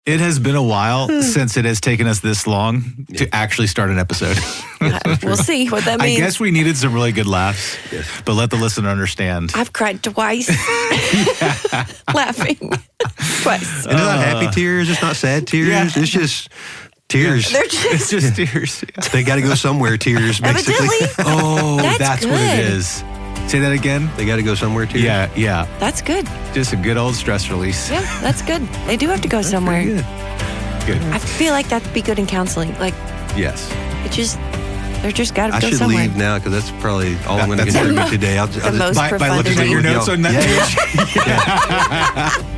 It has been a while since it has taken us this long to actually start an episode. We'll see what that means. I guess we needed some really good laughs, but let the listener understand. I've cried twice. Laughing twice. And it's not happy tears. It's not sad tears. Yeah. It's just tears. They're just It's just tears. They got to go somewhere, tears, basically. evidently. Oh, That's that's what it good. is. Say that again. They got to go somewhere, tears. Yeah. That's good. Just a good old stress release. Yeah, that's good. They do have to go somewhere. Good. I feel like that'd be good in counseling. Like, Yes. they're just got to I go should somewhere. leave now because that's probably all I'm going to That's contribute today. I'll The most By looking at your profundity. notes on that page.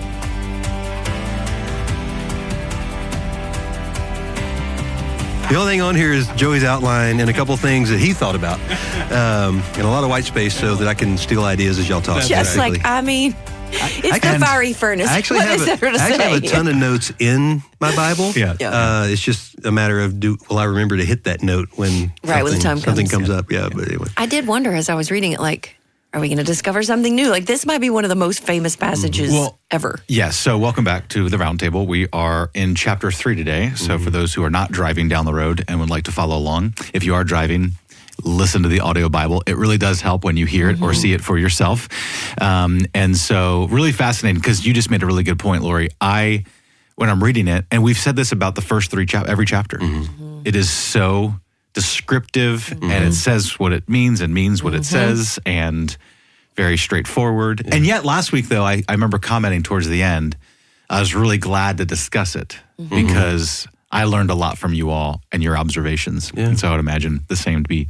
The only thing on here is Joey's outline and a couple things that he thought about, and a lot of white space so that I can steal ideas as y'all talk. Just basically. like, I mean, it's the and fiery furnace. I actually What have is there to I actually have a say? ton of notes in my Bible. Yeah. It's just a matter of will I remember to hit that note when Right, when the time something comes. comes up. Yeah, but anyway. I did wonder as I was reading it, like, are we going to discover something new? Like, this might be one of the most famous passages ever. Yes. So welcome back to the Roundtable. We are in chapter 3 today. So for those who are not driving down the road and would like to follow along, if you are driving, listen to the audio Bible. It really does help when you hear it or see it for yourself. And so really fascinating because you just made a really good point, Lori. When I'm reading it, and we've said this about the first every chapter, it is so descriptive and it says what it means and means what it says and very straightforward. And yet last week, though, I remember commenting towards the end, I was really glad to discuss it because I learned a lot from you all and your observations. Yeah. And so I would imagine the same to be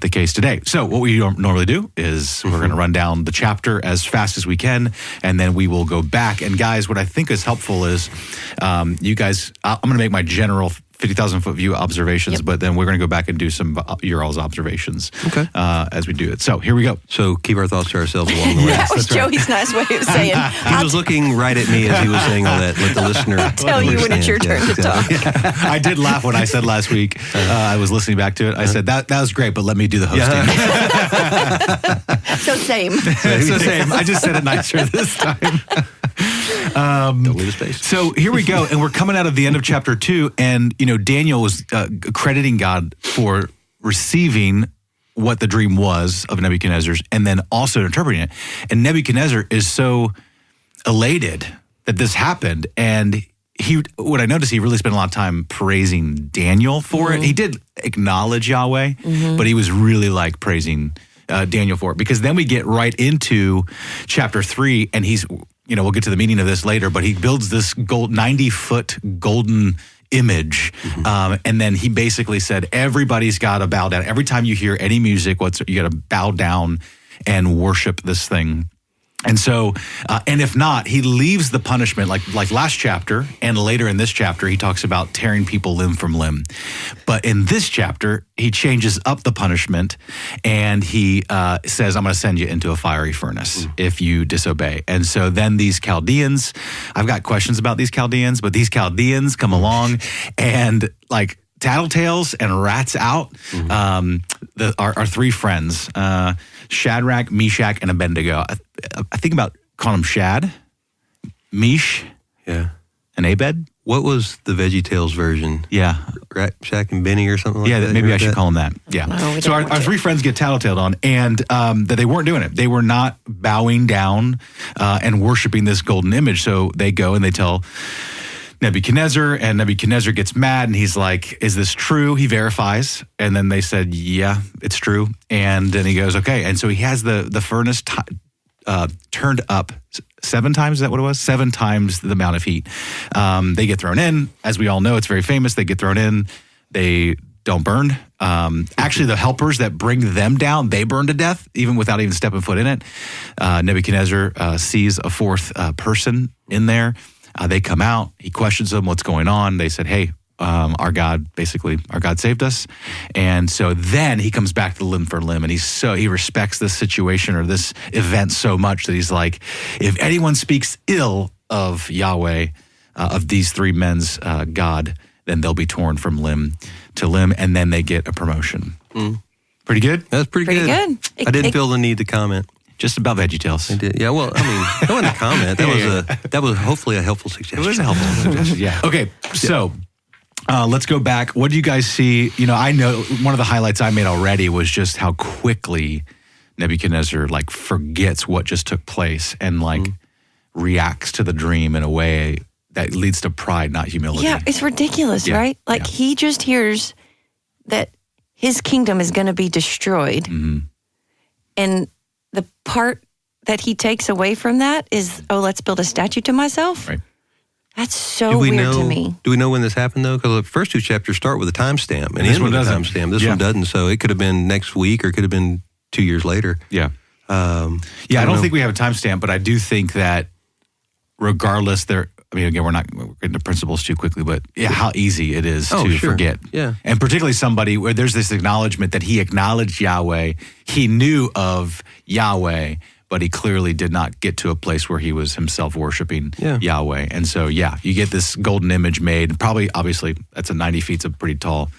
the case today. So what we normally do is we're going to run down the chapter as fast as we can, and then we will go back. And guys, what I think is helpful is you guys, I'm going to make my general 50,000-foot view observations, but then we're going to go back and do some your all's observations as we do it. So here we go. So keep our thoughts to ourselves along the way. That was Joey's nice way of saying, He was looking right at me as he was saying all that. Let the listener tell you when it's your turn to talk. I did laugh when I said last week, I was listening back to it. I said, that was great, but let me do the hosting. So same. So same. I just said it nicer this time. Don't leave a space. So here we go. And we're coming out of the end of chapter 2. And, Daniel was crediting God for receiving what the dream was of Nebuchadnezzar's and then also interpreting it. And Nebuchadnezzar is so elated that this happened. And what I noticed, he really spent a lot of time praising Daniel for it. He did acknowledge Yahweh, but he was really praising Daniel for it. Because then we get right into chapter 3 and he's, we'll get to the meaning of this later, but he builds this 90-foot golden image. And then he basically said, everybody's got to bow down. Every time you hear any music, you got to bow down and worship this thing. And so, and if not, he leaves the punishment like last chapter and later in this chapter, he talks about tearing people limb from limb. But in this chapter, he changes up the punishment and he says, I'm going to send you into a fiery furnace if you disobey. And so then these Chaldeans, I've got questions about these Chaldeans, but these Chaldeans come along and tattletales and rats out, our three friends, Shadrach, Meshach, and Abednego. I think about calling them Shad, Mesh, and Abed. What was the VeggieTales version? Yeah. Rat Shack and Benny or something like that? Yeah, maybe I should call them that. Yeah. No, So our three friends get tattletaled on, and that they weren't doing it. They were not bowing down and worshiping this golden image. So they go and they tell Nebuchadnezzar, and Nebuchadnezzar gets mad, and he's like, is this true? He verifies, and then they said, yeah, it's true. And then he goes, okay. And so he has the furnace turned up 7 times, is that what it was? 7 times the amount of heat. They get thrown in. As we all know, it's very famous. They get thrown in. They don't burn. Actually, the helpers that bring them down, they burn to death, even without even stepping foot in it. Nebuchadnezzar sees a 4th person in there. They come out. He questions them, what's going on. They said, hey, our God saved us. And so then he comes back to limb for limb, and he respects this situation or this event so much that he's like, if anyone speaks ill of Yahweh, of these 3 men's God, then they'll be torn from limb to limb, and then they get a promotion. Pretty good? That's pretty good. I didn't feel the need to comment. Just about VeggieTales. I did. Yeah, well, I mean, that wasn't a comment. That was hopefully a helpful suggestion. It was a helpful suggestion, yeah. Okay, so let's go back. What do you guys see? I know one of the highlights I made already was just how quickly Nebuchadnezzar forgets what just took place and reacts to the dream in a way that leads to pride, not humility. Yeah, it's ridiculous, right? He just hears that his kingdom is going to be destroyed. Mm-hmm. And the part that he takes away from that is, let's build a statue to myself. Right. That's so weird to me. Do we know when this happened, though? Because the first two chapters start with a timestamp and this end one with a doesn't. timestamp. This one doesn't, so it could have been next week or it could have been 2 years later. Yeah. I don't think we have a timestamp, but I do think that regardless, again, we're getting into principles too quickly, but how easy it is to forget. Yeah. And particularly somebody where there's this acknowledgement that he acknowledged Yahweh, he knew of Yahweh, but he clearly did not get to a place where he was himself worshiping Yahweh. And so, you get this golden image made. Probably, obviously, that's 90 feet's a pretty tall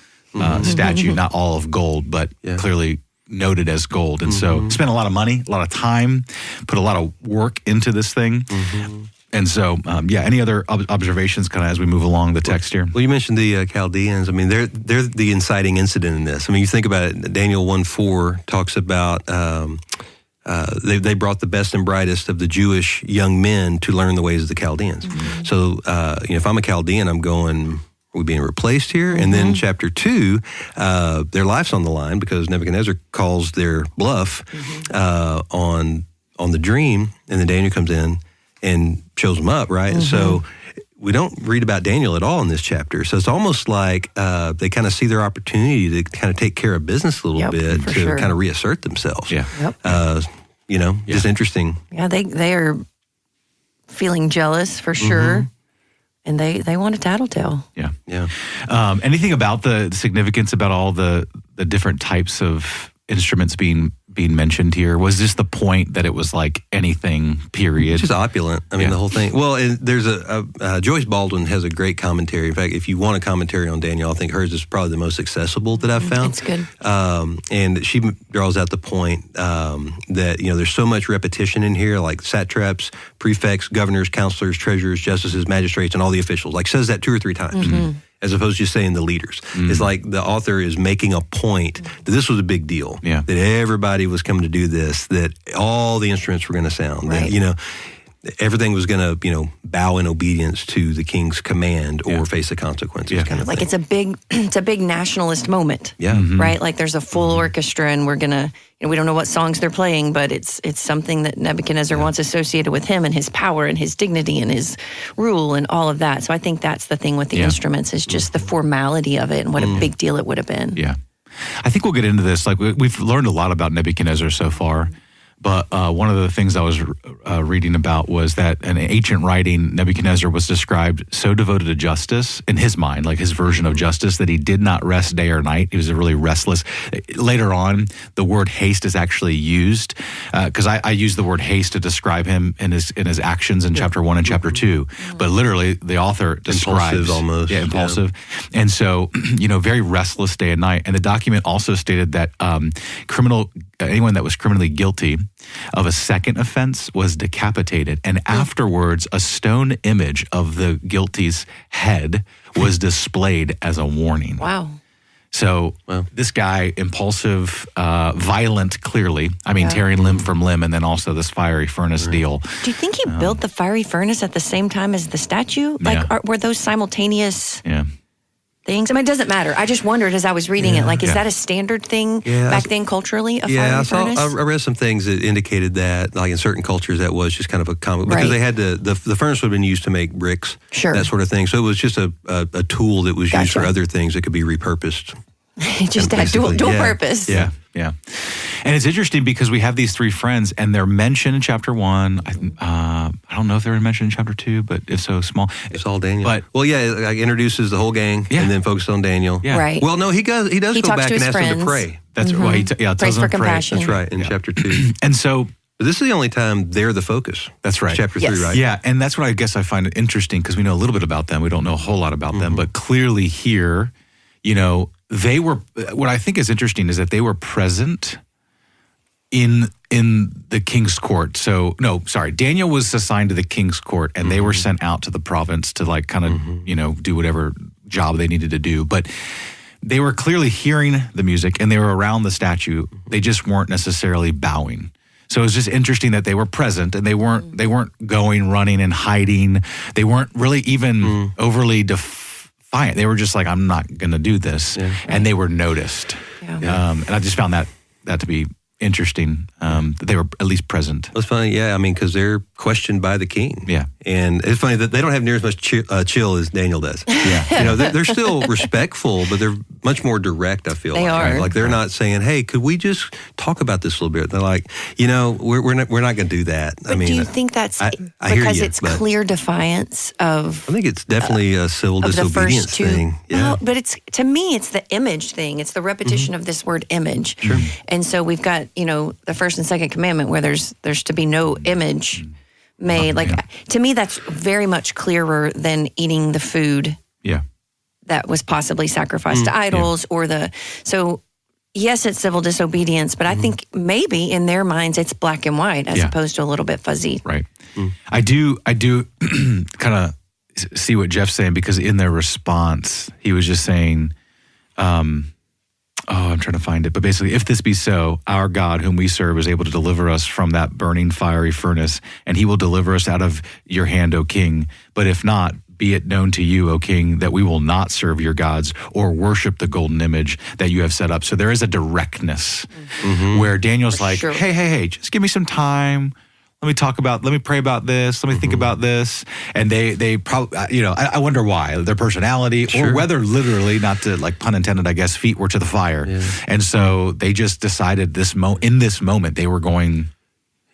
statue, not all of gold, but clearly noted as gold. And so spent a lot of money, a lot of time, put a lot of work into this thing. And so, any other observations kind of as we move along the text here? Well, you mentioned the Chaldeans. I mean, they're the inciting incident in this. I mean, you think about it, Daniel 1:4 talks about they brought the best and brightest of the Jewish young men to learn the ways of the Chaldeans. So, if I'm a Chaldean, I'm going, are we being replaced here? And then chapter 2, their life's on the line because Nebuchadnezzar calls their bluff on the dream, and then Daniel comes in and shows them up, right? And so we don't read about Daniel at all in this chapter. So it's almost like they kind of see their opportunity to kind of take care of business a little bit to kind of reassert themselves. Yeah. Just interesting. Yeah, they are feeling jealous for sure. And they want a tattletale. Yeah. Anything about the significance about all the different types of instruments being mentioned here? Was this the point that it was like anything, period? It's just opulent. I mean, the whole thing. Well, and there's Joyce Baldwin has a great commentary. In fact, if you want a commentary on Daniel, I think hers is probably the most accessible that I've found. It's good. And she draws out the point that, there's so much repetition in here, like satraps, prefects, governors, counselors, treasurers, justices, magistrates, and all the officials. Like says that 2 or 3 times. As opposed to just saying the leaders. It's like the author is making a point that this was a big deal. Yeah. That everybody was coming to do this, that all the instruments were going to sound. Right. That, everything was going to, bow in obedience to the king's command or face the consequences kind of like thing. it's a big nationalist moment. Yeah. Right? Like there's a full orchestra and we're going to, we don't know what songs they're playing, but it's something that Nebuchadnezzar wants associated with him and his power and his dignity and his rule and all of that. So I think that's the thing with the instruments is just the formality of it and what a big deal it would have been. Yeah. I think we'll get into this. Like we've learned a lot about Nebuchadnezzar so far. But one of the things I was reading about was that in ancient writing, Nebuchadnezzar was described so devoted to justice in his mind, like his version of justice, that he did not rest day or night. He was really restless. Later on, the word haste is actually used because I use the word haste to describe him in his actions in chapter 1 and chapter 2. But literally, the author describes impulsive almost. Yeah, impulsive. Yeah. And so, very restless day and night. And the document also stated that anyone that was criminally guilty of a second offense was decapitated. And afterwards, a stone image of the guilty's head was displayed as a warning. Wow. So this guy, impulsive, violent, clearly. I mean, tearing limb from limb, and then also this fiery furnace deal. Do you think he built the fiery furnace at the same time as the statue? Like, were those simultaneous things? I mean, it doesn't matter. I just wondered as I was reading it, like, is that a standard thing back then culturally, a fiery furnace? I read some things that indicated that, like in certain cultures, that was just kind of a common, because they had the furnace would have been used to make bricks, that sort of thing. So it was just a tool that was used for other things that could be repurposed. It just had dual purpose. Yeah. And it's interesting because we have these 3 friends, and they're mentioned in chapter 1. I don't know if they're mentioned in chapter 2, but if so, small. It's all Daniel. But like introduces the whole gang and then focuses on Daniel. Yeah. Right. Well, no, he does go back and ask them to pray. That's why he tells them to pray. That's right, in chapter 2. And so, but this is the only time they're the focus. That's right. Chapter 3, right? Yeah, and that's what I guess I find it interesting because we know a little bit about them. We don't know a whole lot about them, but clearly here, they were, what I think is interesting is that they were present in the king's court. So no, sorry, Daniel was assigned to the king's court, and they were sent out to the province to like kind of do whatever job they needed to do. But they were clearly hearing the music, and they were around the statue. They just weren't necessarily bowing. So it was just interesting that they were present, and they weren't going, running, and hiding. They weren't really even overly defiant. They were just like, I'm not going to do this. Yeah. And they were noticed. Yeah. And I just found that to be interesting, that they were at least present. It's funny, yeah. I mean, because they're questioned by the king. Yeah. And it's funny that they don't have near as much chill as Daniel does. Yeah. They're still respectful, but they're much more direct, I feel. They are. Right? Like, they're not saying, hey, could we just talk about this a little bit? They're like, we're not going to do that. But do you think that's because it's clear defiance of... I think it's definitely a civil disobedience thing. Yeah. Well, but to me, it's the image thing. It's the repetition of this word image. Sure. And so we've got, the first and second commandment where there's to be no image made. To me, that's very much clearer than eating the food that was possibly sacrificed to idols so yes, it's civil disobedience, but I think maybe in their minds it's black and white as opposed to a little bit fuzzy. Right. I do kind of see what Jeff's saying, because in their response, he was just saying, I'm trying to find it. But basically, if this be so, our God, whom we serve, is able to deliver us from that burning fiery furnace, and he will deliver us out of your hand, O king. But if not, be it known to you, O king, that we will not serve your gods or worship the golden image that you have set up. So there is a directness where Daniel's like, hey, just give me some time. Let me pray about this. Let me think about this. And they probably, I wonder why, their personality, or whether literally, not to like pun intended, I guess, feet were to the fire. Yeah. And so they just decided in this moment, they were going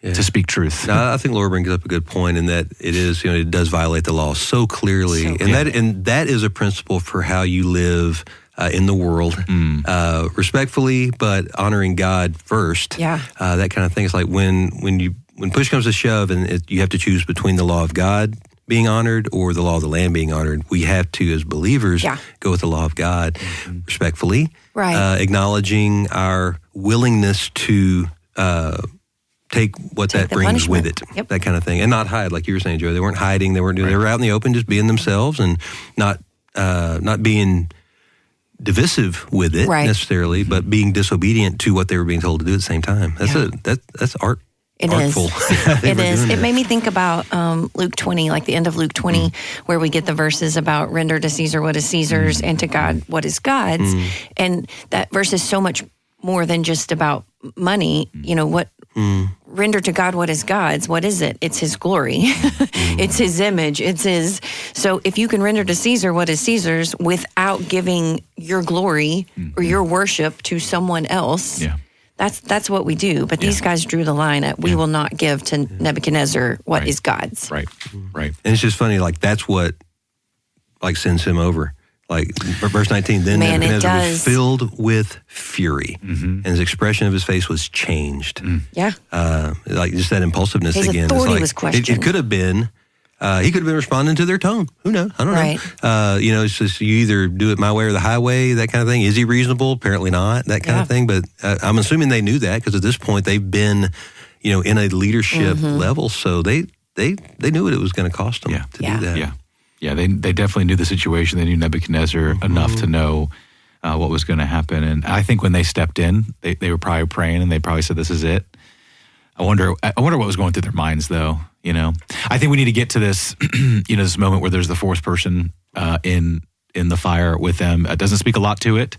to speak truth. Now, I think Laura brings up a good point in that it is, it does violate the law so clearly. And that is a principle for how you live in the world, respectfully, but honoring God first. Yeah. That kind of thing. It's like when push comes to shove and you have to choose between the law of God being honored or the law of the land being honored, we have to, as believers, go with the law of God respectfully, acknowledging our willingness to take that brings with it, that kind of thing, and not hide, like you were saying, Joe. They weren't hiding. They weren't doing. They were out in the open, just being themselves, and not being divisive with it necessarily, but being disobedient to what they were being told to do at the same time. That's art. It artful. Is. It is. It made me think about Luke 20, like the end of Luke 20, where we get the verses about render to Caesar what is Caesar's and to God what is God's. And that verse is so much more than just about money. Render to God what is God's. What is it? It's his glory. It's his image. It's his. So if you can render to Caesar what is Caesar's without giving your glory or your worship to someone else, that's what we do. But these guys drew the line at we will not give to Nebuchadnezzar what is God's. Right. And it's just funny, like that's what sends him over. Like verse 19, then Nebuchadnezzar was filled with fury, and his expression of his face was changed. Yeah. Like just that impulsiveness his again. Authority was questioned. It could have been, he could have been responding to their tone. Who knows? I don't know. It's just you either do it my way or the highway, that kind of thing. Is he reasonable? Apparently not, that kind of thing. But I'm assuming they knew that because at this point they've been, in a leadership level. So they knew what it was going to cost them to do that. Yeah, they definitely knew the situation. They knew Nebuchadnezzar enough to know what was going to happen. And I think when they stepped in, they were probably praying, and they probably said, "This is it." I wonder what was going through their minds, though. I think we need to get to this, this moment where there's the fourth person in the fire with them. It doesn't speak a lot to it.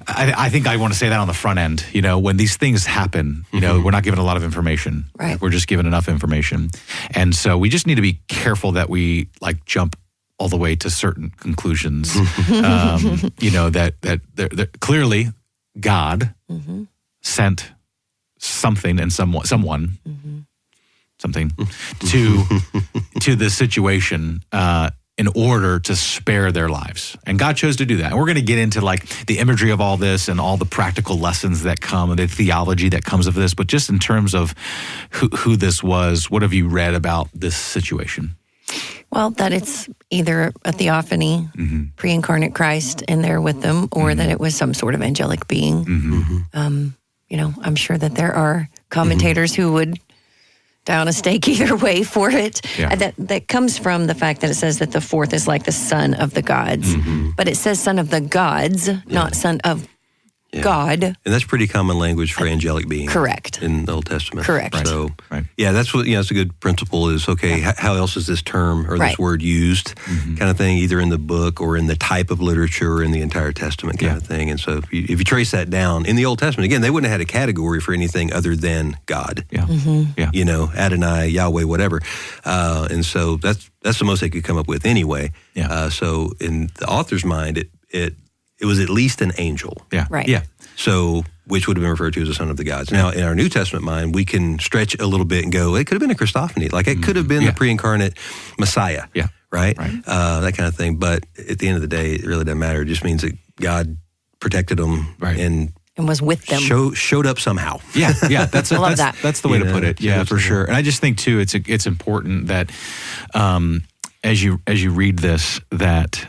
I think I want to say that on the front end. When these things happen, we're not given a lot of information. Right. We're just given enough information. And so we just need to be careful that we jump all the way to certain conclusions. That clearly God sent something and someone to this situation in order to spare their lives. And God chose to do that. And we're going to get into the imagery of all this and all the practical lessons that come and the theology that comes of this. But just in terms of who this was, what have you read about this situation? Well, that it's either a theophany, pre-incarnate Christ in there with them, or that it was some sort of angelic being. I'm sure that there are commentators who would die on a stake either way for it. Yeah. That comes from the fact that it says that the fourth is like the son of the gods. But it says son of the gods, not son of God. And that's pretty common language for angelic beings. Correct. In the Old Testament. Correct. So, Right. yeah, that's a good principle is, okay, how else is this term or this word used kind of thing, either in the book or in the type of literature or in the entire Testament kind of thing. And so if you trace that down, in the Old Testament, again, they wouldn't have had a category for anything other than God. Yeah. Yeah. Adonai, Yahweh, whatever. And so that's the most they could come up with anyway. Yeah. So in the author's mind, it was at least an angel. Yeah. Right. Yeah. So, which would have been referred to as a son of the gods. Now, in our New Testament mind, we can stretch a little bit and go, it could have been a Christophany. Like, it could have been the pre-incarnate Messiah. Yeah. Right? Right. That kind of thing. But at the end of the day, it really doesn't matter. It just means that God protected them and was with them. Showed up somehow. Yeah, yeah, that's the way to put it. Yeah, for sure. And I just think too, it's important that as you read this, that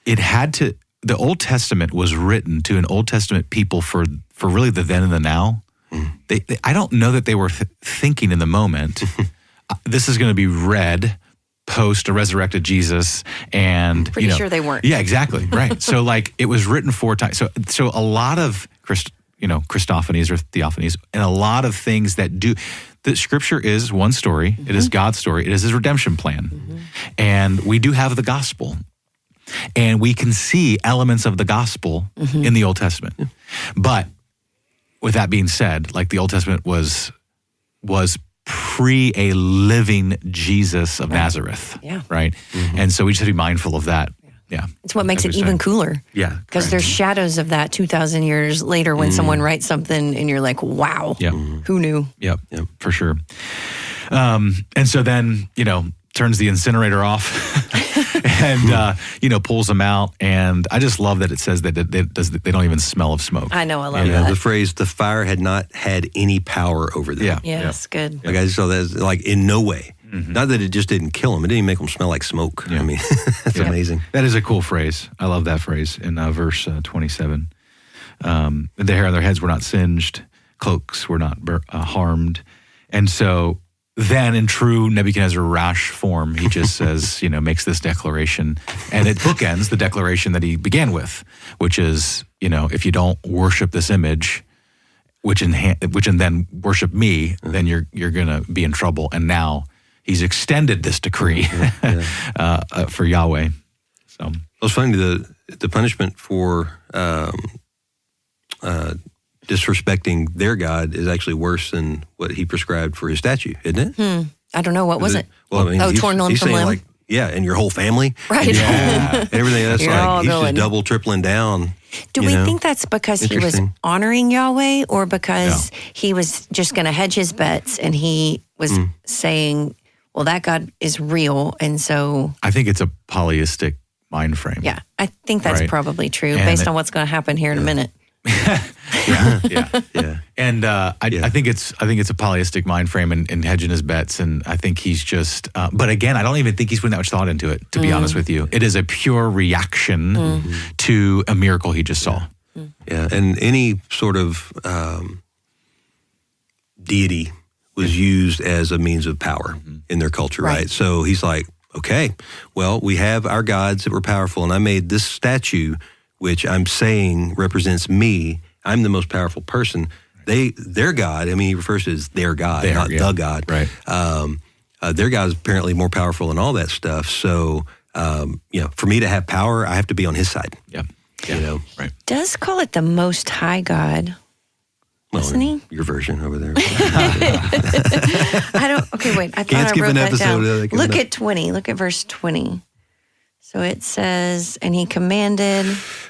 it had to. The Old Testament was written to an Old Testament people for really the then and the now. They I don't know that they were thinking in the moment. This is going to be read post a resurrected Jesus, and Pretty sure they weren't. Yeah, exactly. Right. So like it was written 4 times. So a lot of Christophanies or theophanies, and a lot of things that do. The Scripture is one story. It is God's story. It is His redemption plan, and we do have the gospel. And we can see elements of the gospel in the Old Testament. Yeah. But with that being said, like the Old Testament was pre a living Jesus of Nazareth. Yeah. Right? And so we just have to be mindful of that. Yeah. It's what makes it even cooler. Yeah. Because there's shadows of that 2,000 years later when someone writes something and you're like, wow, who knew? Yep, for sure. And so then, turns the incinerator off and, pulls them out. And I just love that it says that they don't even smell of smoke. I know, I love that. The phrase, the fire had not had any power over them. Yeah. Yes, good. Like I just saw that as, like, in no way. Not that it just didn't kill them. It didn't even make them smell like smoke. Yeah. I mean, that's amazing. That is a cool phrase. I love that phrase in verse 27. The hair on their heads were not singed. Cloaks were not harmed. And so then in true Nebuchadnezzar rash form, he just says, makes this declaration. And it bookends the declaration that he began with, which is, if you don't worship this image, which then worship me, then you're going to be in trouble. And now he's extended this decree for Yahweh. So it's funny, the punishment for disrespecting their God is actually worse than what he prescribed for his statue, isn't it? I don't know. What was it? Well, I mean, torn limb he's from saying limb? like, and your whole family. Right. Yeah. Everything. That's You're like, he's going. just double, tripling down. Do we think that's because he was honoring Yahweh, or because he was just going to hedge his bets and he was saying, well, that God is real, and so... I think it's a polyistic mind frame. Yeah, I think that's probably true, based on what's going to happen here in a minute. Yeah. And I think it's a polyistic mind frame and hedging his bets, and I think he's just. But again, I don't even think he's putting that much thought into it. To be honest with you, it is a pure reaction to a miracle he just saw. Yeah, and any sort of deity was used as a means of power in their culture, right? So he's like, okay, well, we have our gods that were powerful, and I made this statue, which I'm saying represents me. I'm the most powerful person. Their God, I mean, he refers to it as their God, not the God. Right. Their God is apparently more powerful and all that stuff. So, for me to have power, I have to be on his side. Yeah. Right. Does call it the Most High God, doesn't he? Your version over there. I don't. Okay, wait. I thought Can't I skip wrote an that episode. down. Look at 20. Look at verse 20. So it says, and he commanded.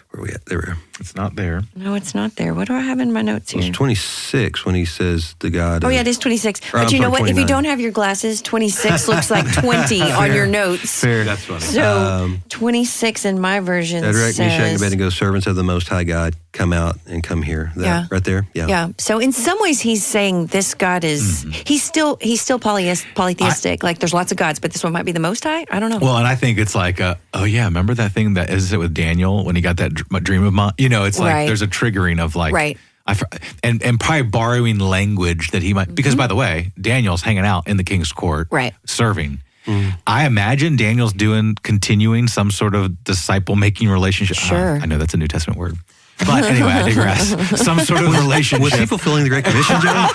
Where are we at? There we are. It's not there. No, it's not there. What do I have in my notes here? It's 26 when he says the God. Oh, yeah, it is 26. But you know what? 29. If you don't have your glasses, 26 looks like 20 on your notes. Fair. That's funny. So 26 in my version Shadrach, says... Meshach, and Abednego, servants of the Most High God, come out and come here. Right there? Yeah. So in some ways, he's saying this God is... He's still polytheistic. Like there's lots of gods, but this one might be the Most High? I don't know. Well, and I think it's like, remember that thing that is it with Daniel when he got that dream of mine? It's like there's a triggering of like, And probably borrowing language that he might, because by the way, Daniel's hanging out in the king's court, Right. serving. I imagine Daniel's continuing some sort of disciple-making relationship. Sure. I know that's a New Testament word. But anyway, I digress. Some sort of relationship. Was he fulfilling the Great Commission, John?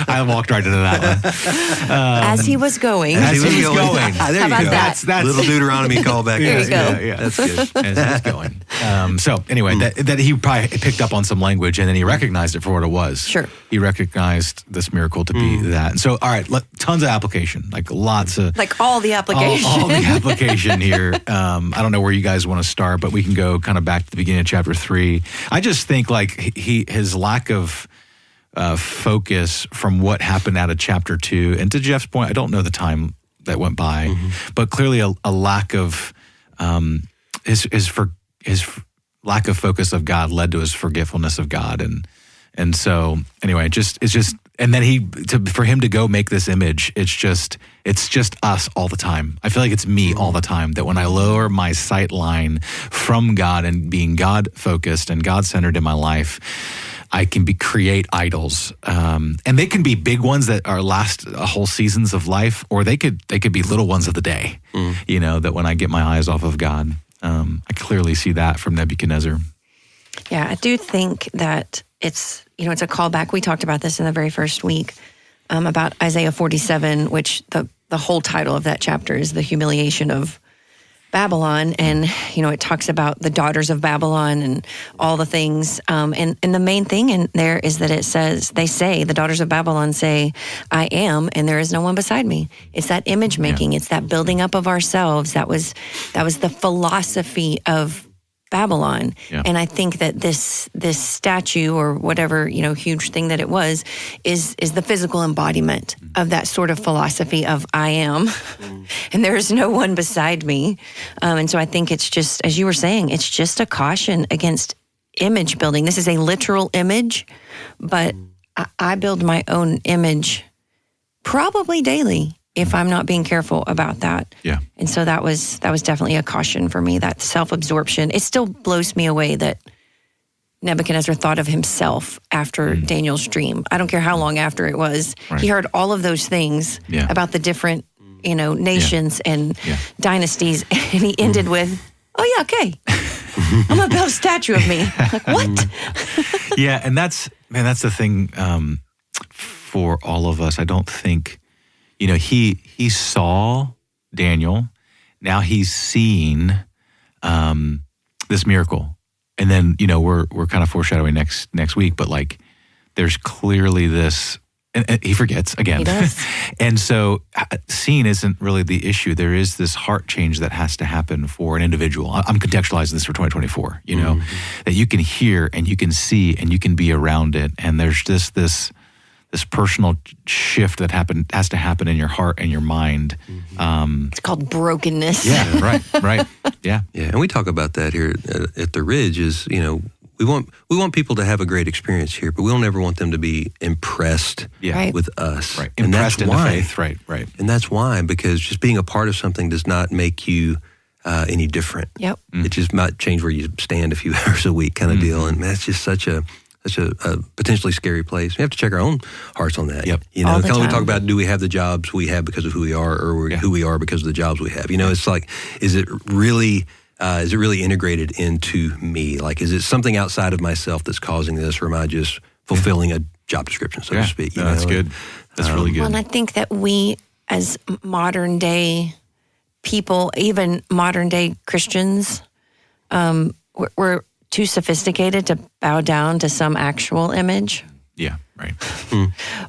I walked right into that one. As he was going. As he was going. There How you about go. that? That's Little Deuteronomy callback. There you go. Yeah. That's good. As he was going. So anyway, that he probably picked up on some language and then he recognized it for what it was. Sure. He recognized this miracle to be that. And so, all right, tons of application, like lots of. Like all the application. All the application here. I don't know where you guys want to start, but we can go kind of back to the beginning of chapter 3. I just think like his lack of focus from what happened out of chapter 2, and to Jeff's point, I don't know the time that went by, but clearly a lack of his lack of focus of God led to his forgetfulness of God, and so anyway, it's just. And then for him to go make this image, it's just us all the time. I feel like it's me all the time, that when I lower my sight line from God and being God focused and God centered in my life, I can create idols, and they can be big ones that are last whole seasons of life, or they could be little ones of the day. That when I get my eyes off of God, I clearly see that from Nebuchadnezzar. Yeah, I do think that it's a callback. We talked about this in the very first week about Isaiah 47, which the whole title of that chapter is the humiliation of Babylon. And, it talks about the daughters of Babylon and all the things. And the main thing in there is that the daughters of Babylon say, I am, and there is no one beside me. It's that image making. It's that building up of ourselves. That was the philosophy of Babylon. Yeah. And I think that this statue or whatever, huge thing that it was is the physical embodiment of that sort of philosophy of I am, and there is no one beside me. And so I think it's just, as you were saying, it's just a caution against image building. This is a literal image, but I build my own image probably daily if I'm not being careful about that. Yeah. And so that was definitely a caution for me, that self-absorption. It still blows me away that Nebuchadnezzar thought of himself after Daniel's dream. I don't care how long after it was. Right. He heard all of those things about the different, nations and dynasties, and he ended with, oh yeah, okay. I'm going to build a statue of me. Like, what? Yeah, and that's the thing for all of us. I don't think, he saw Daniel. Now he's seeing this miracle, and then we're kind of foreshadowing next week. But like, there's clearly this, and he forgets again. He does. And so seeing isn't really the issue. There is this heart change that has to happen for an individual. I'm contextualizing this for 2024. That you can hear and you can see and you can be around it, and there's just this personal shift that has to happen in your heart and your mind. It's called brokenness. Yeah, right. Yeah. Yeah, and we talk about that here at the Ridge is, we want people to have a great experience here, but we don't ever want them to be impressed with us. Right. And impressed that's into why, faith. Right. And that's why, because just being a part of something does not make you any different. Yep. It just might change where you stand a few hours a week kind of deal. And that's just such a potentially scary place. We have to check our own hearts on that. Yep. We talk about, do we have the jobs we have because of who we are, or who we are because of the jobs we have? It's like, is it really integrated into me? Like, is it something outside of myself that's causing this, or am I just fulfilling a job description, so to speak? That's good. That's really good. Well, and I think that we, as modern day people, even modern day Christians, we're too sophisticated to bow down to some actual image. Yeah, right.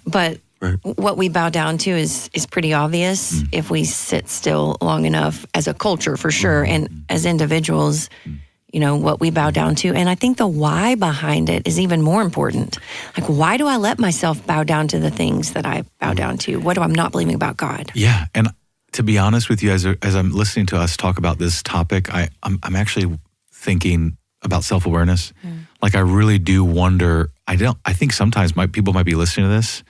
But what we bow down to is pretty obvious if we sit still long enough, as a culture for sure, and as individuals, what we bow down to. And I think the why behind it is even more important. Like, why do I let myself bow down to the things that I bow down to? What do I not believing about God? Yeah, and to be honest with you, as I'm listening to us talk about this topic, I'm actually thinking about self-awareness. Like, I really do wonder, I think sometimes people might be listening to this,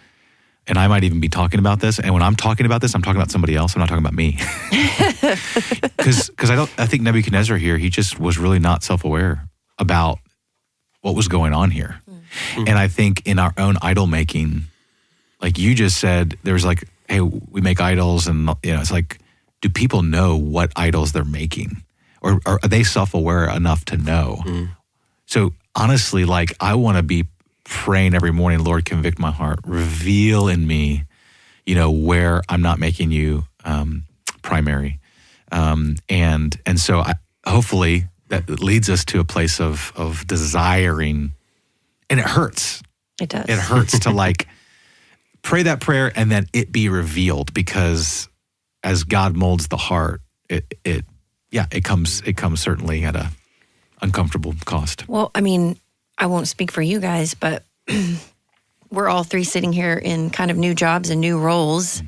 and I might even be talking about this, and when I'm talking about this, I'm talking about somebody else, I'm not talking about me. Because I think Nebuchadnezzar here, he just was really not self-aware about what was going on here. And I think in our own idol making, like you just said, there's like, hey, we make idols, and it's like, do people know what idols they're making, or are they self-aware enough to know? So honestly, like, I want to be praying every morning, Lord, convict my heart, reveal in me, where I'm not making you primary, and so hopefully that leads us to a place of desiring, and it hurts. It does. It hurts to like pray that prayer and then it be revealed, because as God molds the heart, it comes certainly at a uncomfortable cost. Well, I mean, I won't speak for you guys, but we're all three sitting here in kind of new jobs and new roles,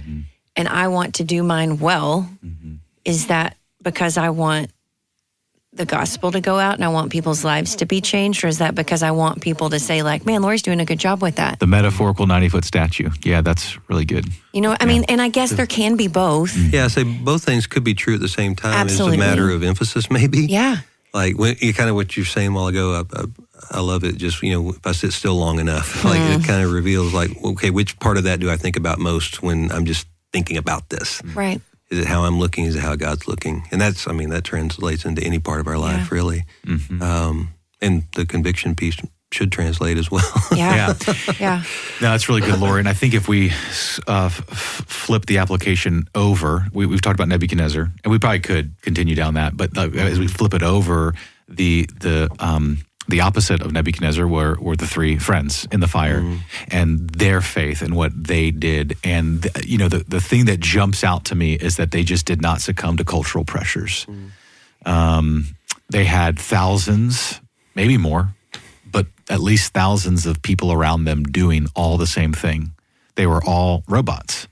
and I want to do mine well. Is that because I want the gospel to go out and I want people's lives to be changed, or is that because I want people to say like, man, Lori's doing a good job with that? The metaphorical 90-foot statue. Yeah, that's really good. I mean, and I guess there can be both. Yeah, I say both things could be true at the same time. Absolutely. It's a matter of emphasis, maybe. Yeah. Like kind of what you were saying a while ago, I love it. Just, if I sit still long enough, like it kind of reveals like, okay, which part of that do I think about most when I'm just thinking about this? Right. Is it how I'm looking? Is it how God's looking? And that translates into any part of our life, really. And the conviction piece should translate as well. Yeah. No, that's really good, Lori. And I think if we flip the application over, we've talked about Nebuchadnezzar, and we probably could continue down that, but as we flip it over, the opposite of Nebuchadnezzar were the three friends in the fire, and their faith and what they did. And the thing that jumps out to me is that they just did not succumb to cultural pressures. They had thousands, maybe more, but at least thousands of people around them doing all the same thing. They were all robots,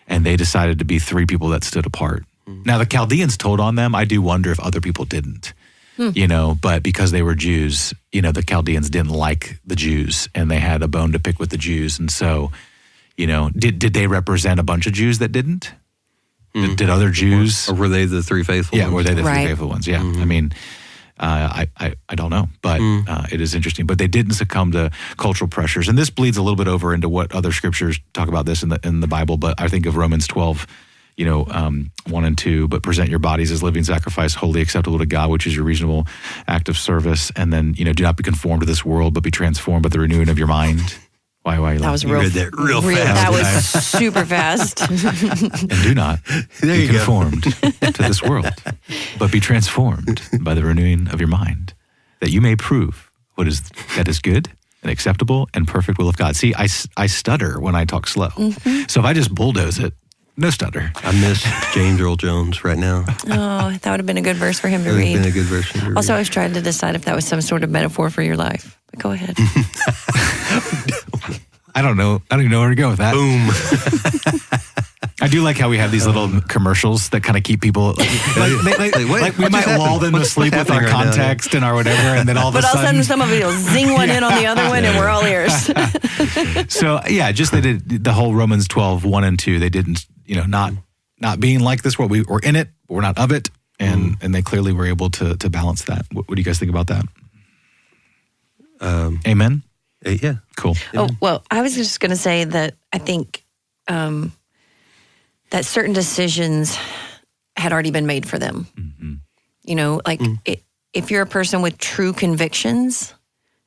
and they decided to be three people that stood apart. Now, the Chaldeans told on them. I do wonder if other people didn't. But because they were Jews, the Chaldeans didn't like the Jews, and they had a bone to pick with the Jews. And so, did they represent a bunch of Jews that didn't? Did other Jews? Or were they the three faithful ones? Yeah, were they the three faithful ones? Yeah. I mean, I don't know, but it is interesting. But they didn't succumb to cultural pressures. And this bleeds a little bit over into what other scriptures talk about this in the Bible. But I think of Romans 12, 1 and 2, but present your bodies as living sacrifice, wholly acceptable to God, which is your reasonable act of service. And then, do not be conformed to this world, but be transformed by the renewing of your mind. Why? That was You read that real fast. That was super fast. And do not be conformed to this world, but be transformed by the renewing of your mind, that you may prove that is good and acceptable and perfect will of God. See, I stutter when I talk slow. So if I just bulldoze it, no stutter. I miss James Earl Jones right now. Oh, that would have been a good verse for him to That would read. have been a good verse for him to read. Also, I was trying to decide if that was some sort of metaphor for your life. But go ahead. I don't know. I don't even know where to go with that. Boom. I do like how we have these little commercials that kind of keep people like we might lull them to sleep with our context and our whatever, and then all of a sudden somebody will zing one in on the other one, and we're all ears. So just they did the whole Romans 12, 1 and 2. They didn't, not being like this world. We were in it, but we're not of it, and they clearly were able to balance that. What do you guys think about that? Amen. Yeah. Cool. Oh, well, I was just going to say that I think that certain decisions had already been made for them. If you're a person with true convictions,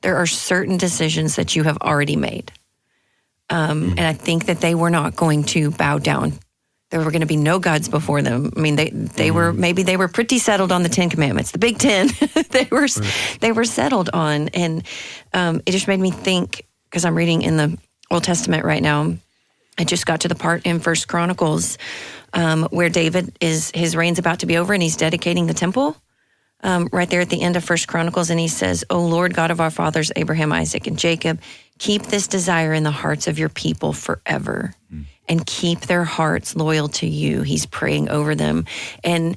there are certain decisions that you have already made. And I think that they were not going to bow down. There were going to be no gods before them. I mean, they were pretty settled on the 10 Commandments, the Big 10. They were settled on, and it just made me think, because I'm reading in the Old Testament right now. I just got to the part in First Chronicles where David his reign's about to be over, and he's dedicating the temple. Right there at the end of First Chronicles, and he says, "O Lord God of our fathers Abraham, Isaac, and Jacob, keep this desire in the hearts of your people forever, and keep their hearts loyal to you." He's praying over them, and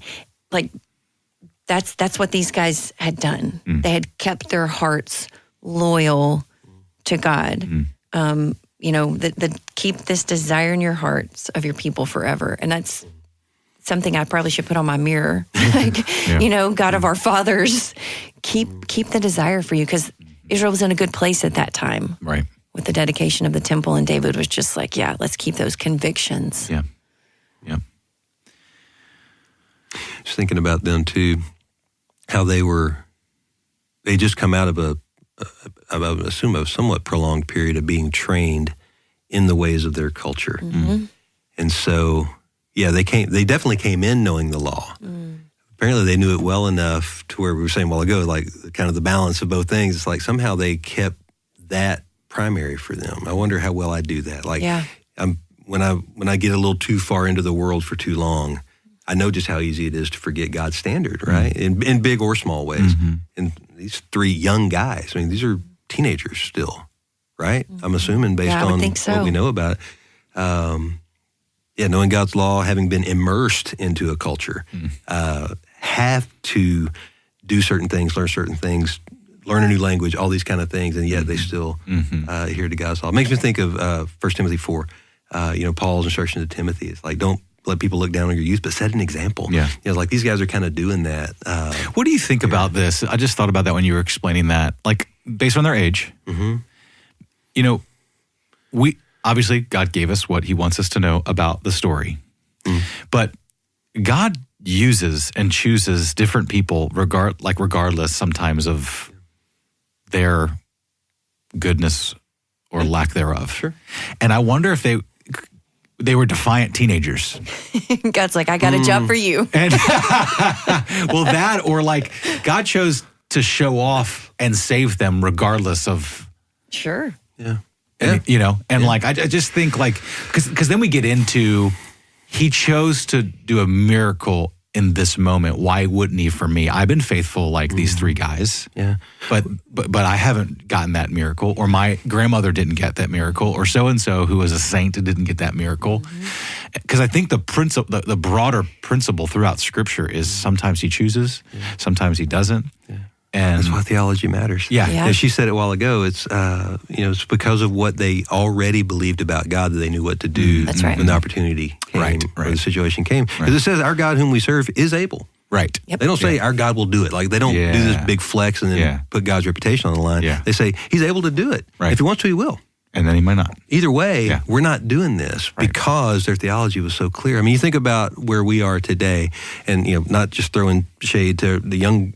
that's what these guys had done. They had kept their hearts loyal to God. Keep this desire in your hearts of your people forever, and that's something I probably should put on my mirror. God of our fathers, keep the desire for you, because Israel was in a good place at that time. Right. With the dedication of the temple, and David was just like, yeah, let's keep those convictions. Yeah. Yeah. Just thinking about them too, how they just come out of I would assume a somewhat prolonged period of being trained in the ways of their culture. Mm-hmm. And so, yeah, they definitely came in knowing the law. Apparently they knew it well enough to where we were saying a while ago, like kind of the balance of both things. It's like somehow they kept that primary for them. I wonder how well I do that. Like, yeah. When I get a little too far into the world for too long, I know just how easy it is to forget God's standard, right? In big or small ways. And these three young guys, I mean, these are teenagers still, right? I'm assuming based on what we know about it. Knowing God's law, having been immersed into a culture, have to do certain things, learn certain things, learn a new language, all these kind of things, and yet they still adhere to God's law. It makes me think of 1 Timothy 4, Paul's instruction to Timothy. It's like, don't let people look down on your youth, but set an example. Yeah. Like these guys are kind of doing that. What do you think about this? I just thought about that when you were explaining that. Like, based on their age, we obviously, God gave us what he wants us to know about the story. But God uses and chooses different people regardless sometimes of their goodness or lack thereof. Sure. And I wonder if they were defiant teenagers. God's like, I got a job for you. And well, that or like God chose to show off and save them regardless of. Sure. Yeah. And like I just think like because then we get into he chose to do a miracle in this moment. Why wouldn't he for me? I've been faithful like these three guys. Yeah. But I haven't gotten that miracle, or my grandmother didn't get that miracle, or so and so who was a saint didn't get that miracle. Because I think the broader principle throughout Scripture is sometimes he chooses, sometimes he doesn't. Yeah. And that's why theology matters. Yeah. As she said it a while ago, it's it's because of what they already believed about God that they knew what to do That's right. when the opportunity came, or the situation came. Because it says our God whom we serve is able. Right. Yep. They don't say our God will do it. Like they don't do this big flex and then put God's reputation on the line. Yeah. They say he's able to do it. Right. If he wants to, he will. And then he might not. Either way, we're not doing this because their theology was so clear. I mean, you think about where we are today, and not just throwing shade to the young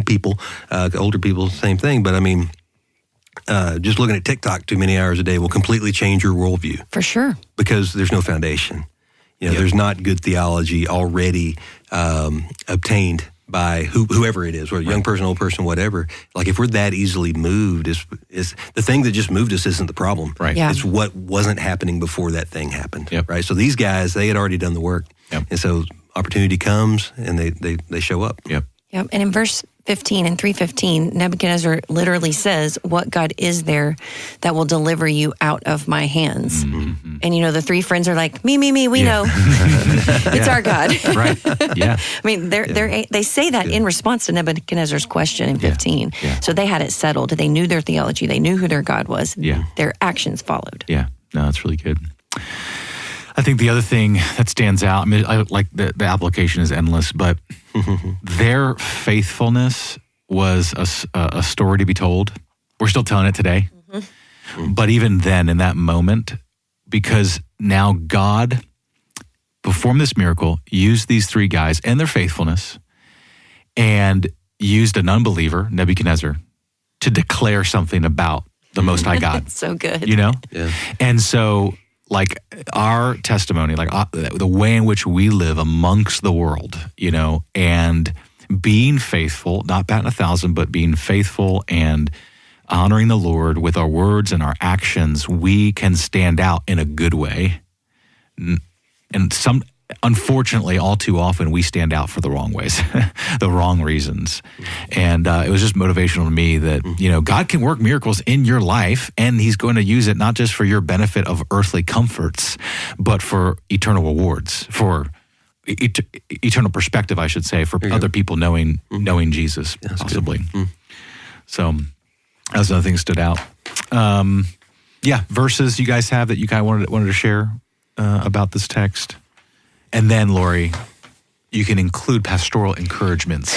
people, older people, same thing. But I mean, just looking at TikTok too many hours a day will completely change your worldview. For sure. Because there's no foundation. There's not good theology already obtained by whoever it is, whether young person, old person, whatever. Like if we're that easily moved, is the thing that just moved us isn't the problem. Right. Yeah. It's what wasn't happening before that thing happened. Yep. Right. So these guys, they had already done the work. Yep. And so opportunity comes and they show up. Yep. Yep. And in verse 15 and 3:15, Nebuchadnezzar literally says, what God is there that will deliver you out of my hands? Mm-hmm. And the three friends are like, me, we know. It's our God. Right. Yeah. I mean, they say that in response to Nebuchadnezzar's question in 15. Yeah. So they had it settled. They knew their theology. They knew who their God was. Yeah. Their actions followed. Yeah. No, that's really good. I think the other thing that stands out, I mean, I like the application is endless, but their faithfulness was a story to be told. We're still telling it today. But even then, in that moment, because now God performed this miracle, used these three guys and their faithfulness, and used an unbeliever, Nebuchadnezzar, to declare something about the Most High God. So good. Yeah. And so, like our testimony, like the way in which we live amongst the world, and being faithful, not batting 1,000, but being faithful and honoring the Lord with our words and our actions, we can stand out in a good way. And unfortunately, all too often, we stand out for the wrong ways, the wrong reasons. And it was just motivational to me that, God can work miracles in your life, and he's going to use it not just for your benefit of earthly comforts, but for eternal rewards, for eternal perspective, I should say, for other people knowing Jesus, possibly. So that was another thing that stood out. Verses you guys have that you kind of wanted to share about this text. And then, Lori, you can include pastoral encouragements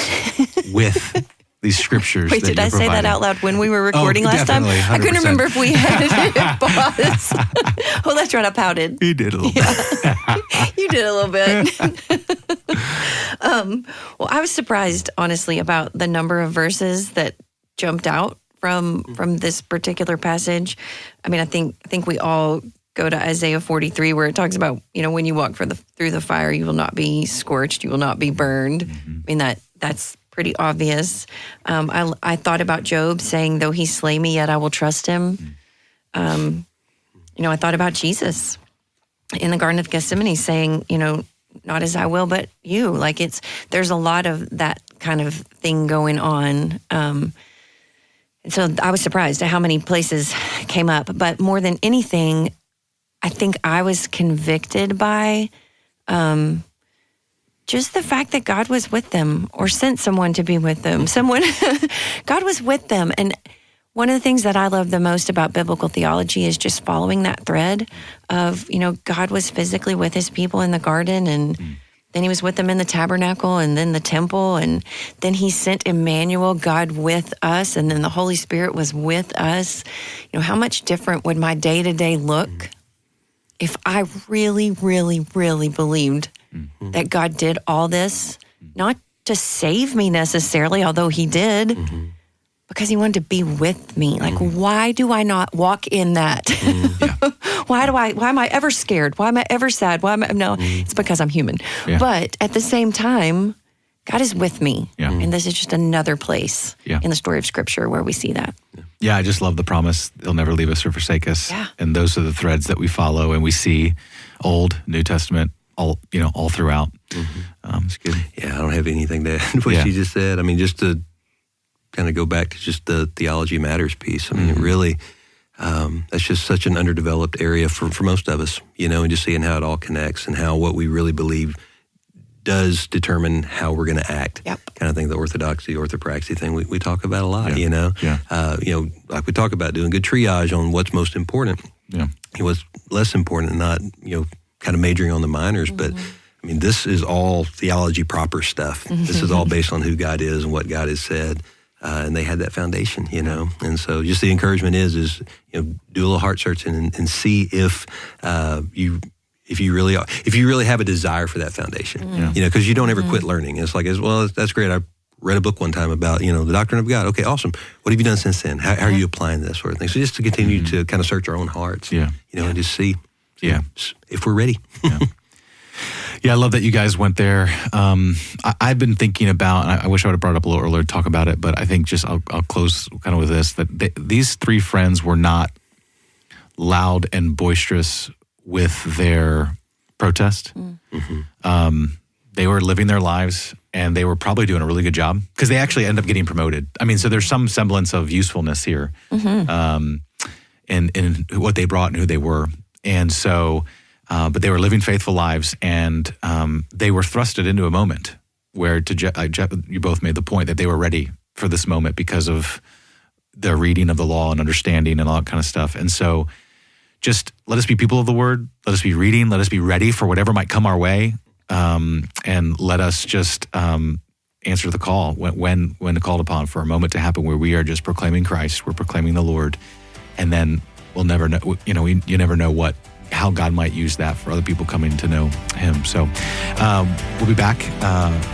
with these scriptures. Wait, did I say that out loud when we were recording last time? Definitely, 100%. I couldn't remember if we had pause. Oh, that's right. I pouted. You did a little bit. You did a little bit. Well, I was surprised, honestly, about the number of verses that jumped out from this particular passage. I mean, I think we all go to Isaiah 43, where it talks about, when you walk through the fire, you will not be scorched, you will not be burned. Mm-hmm. I mean, that's pretty obvious. I thought about Job saying, though he slay me, yet I will trust him. I thought about Jesus in the Garden of Gethsemane saying, not as I will, but you. Like there's a lot of that kind of thing going on. And so I was surprised at how many places came up. But more than anything, I think I was convicted by just the fact that God was with them, or sent someone to be with them. God was with them. And one of the things that I love the most about biblical theology is just following that thread of, God was physically with his people in the garden, and then he was with them in the tabernacle, and then the temple, and then he sent Emmanuel, God with us, and then the Holy Spirit was with us. How much different would my day-to-day look if I really, really, really believed that God did all this, not to save me necessarily, although he did, because he wanted to be with me. Like, why do I not walk in that? Why am I ever scared? Why am I ever sad? It's because I'm human. Yeah. But at the same time, God is with me. Yeah. And this is just another place in the story of Scripture where we see that. Yeah, I just love the promise. He'll never leave us or forsake us. Yeah. And those are the threads that we follow and we see, Old, New Testament, all throughout. It's good. Yeah, I don't have anything to add to what you just said. I mean, just to kind of go back to just the theology matters piece. I mean, it really, that's just such an underdeveloped area for most of us, and just seeing how it all connects and how what we really believe does determine how we're going to act. Yep. Kind of thing, the orthopraxy thing we talk about a lot, Yeah. Like we talk about doing good triage on what's most important. Yeah. What's less important, and not, kind of majoring on the minors. But I mean, this is all theology proper stuff. This is all based on who God is and what God has said. And they had that foundation, And so just the encouragement is do a little heart searching and see if you really have a desire for that foundation, because you don't ever quit learning. It's like, well, that's great. I read a book one time about, the doctrine of God. Okay, awesome. What have you done since then? How are you applying this sort of thing? So just to continue to kind of search our own hearts, and just see if we're ready. Yeah, I love that you guys went there. I've been thinking about, and I wish I would have brought it up a little earlier to talk about it, but I think I'll close kind of with this, that these three friends were not loud and boisterous with their protest. They were living their lives, and they were probably doing a really good job, because they actually end up getting promoted. I mean, so there's some semblance of usefulness here in what they brought and who they were. And so... but they were living faithful lives, and they were thrusted into a moment where, you both made the point that they were ready for this moment because of the reading of the law and understanding and all that kind of stuff. And so just let us be people of the word. Let us be reading. Let us be ready for whatever might come our way. And let us just answer the call when called upon for a moment to happen where we are just proclaiming Christ. We're proclaiming the Lord. And then we'll never know, you never know how God might use that for other people coming to know him. So we'll be back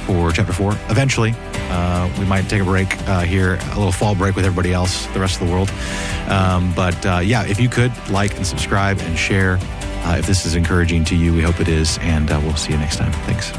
for chapter 4. Eventually, we might take a break here, a little fall break with everybody else, the rest of the world. But if you could like and subscribe and share if this is encouraging to you, we hope it is. And we'll see you next time. Thanks.